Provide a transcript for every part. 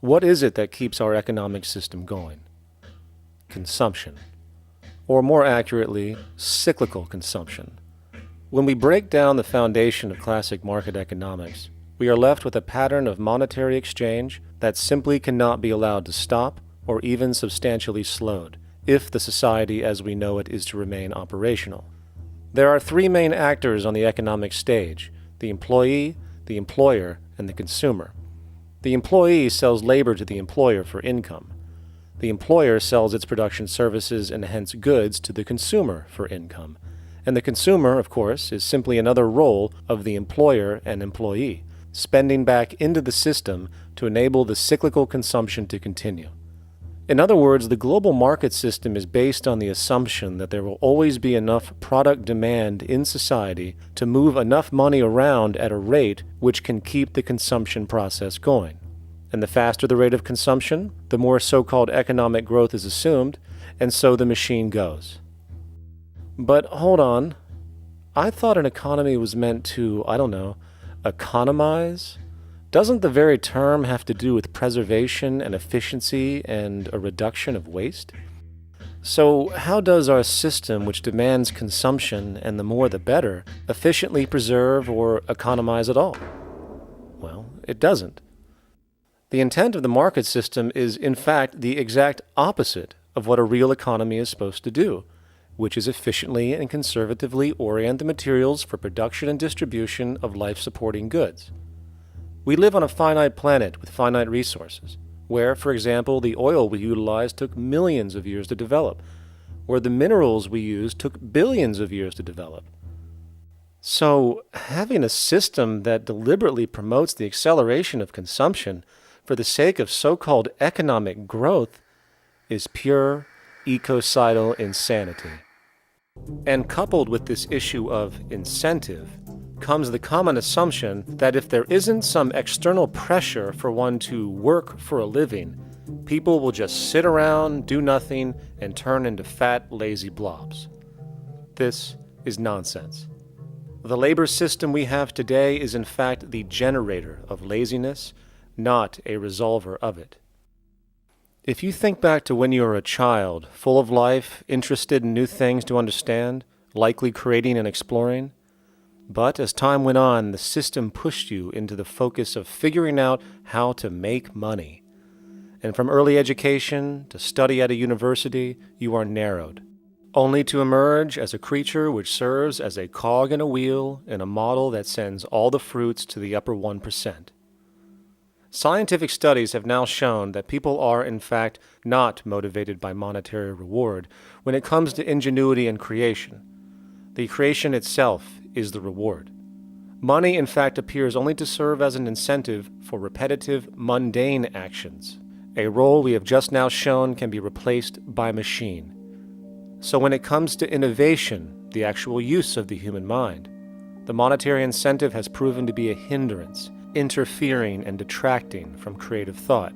What is it that keeps our economic system going? Consumption. Or more accurately, cyclical consumption. When we break down the foundation of classic market economics, we are left with a pattern of monetary exchange that simply cannot be allowed to stop or even substantially slowed, if the society as we know it is to remain operational. There are three main actors on the economic stage: the employee, the employer, and the consumer. The employee sells labor to the employer for income. The employer sells its production services and hence goods to the consumer for income. And the consumer, of course, is simply another role of the employer and employee, spending back into the system to enable the cyclical consumption to continue. In other words, the global market system is based on the assumption that there will always be enough product demand in society to move enough money around at a rate which can keep the consumption process going. And the faster the rate of consumption, the more so-called economic growth is assumed, and so the machine goes. But hold on, I thought an economy was meant to, economize? Doesn't the very term have to do with preservation and efficiency and a reduction of waste? So how does our system, which demands consumption and the more the better, efficiently preserve or economize at all? Well, it doesn't. The intent of the market system is, in fact, the exact opposite of what a real economy is supposed to do, which is efficiently and conservatively orient the materials for production and distribution of life-supporting goods. We live on a finite planet with finite resources, where, for example, the oil we utilize took millions of years to develop, where the minerals we use took billions of years to develop. So, having a system that deliberately promotes the acceleration of consumption for the sake of so-called economic growth is pure ecocidal insanity. And coupled with this issue of incentive comes the common assumption that if there isn't some external pressure for one to work for a living, people will just sit around, do nothing, and turn into fat, lazy blobs. This is nonsense. The labor system we have today is in fact the generator of laziness, not a resolver of it. If you think back to when you were a child, full of life, interested in new things to understand, likely creating and exploring, but as time went on, the system pushed you into the focus of figuring out how to make money. And from early education to study at a university, you are narrowed, only to emerge as a creature which serves as a cog in a wheel in a model that sends all the fruits to the upper 1%. Scientific studies have now shown that people are, in fact, not motivated by monetary reward when it comes to ingenuity and creation. The creation itself is the reward. Money, in fact, appears only to serve as an incentive for repetitive, mundane actions, a role we have just now shown can be replaced by machine. So when it comes to innovation, the actual use of the human mind, the monetary incentive has proven to be a hindrance, interfering and detracting from creative thought.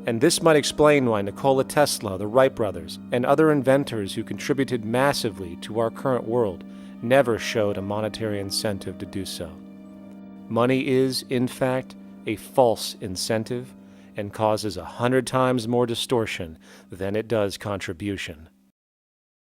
And this might explain why Nikola Tesla, the Wright brothers, and other inventors who contributed massively to our current world never showed a monetary incentive to do so. Money is, in fact, a false incentive and causes 100 times more distortion than it does contribution.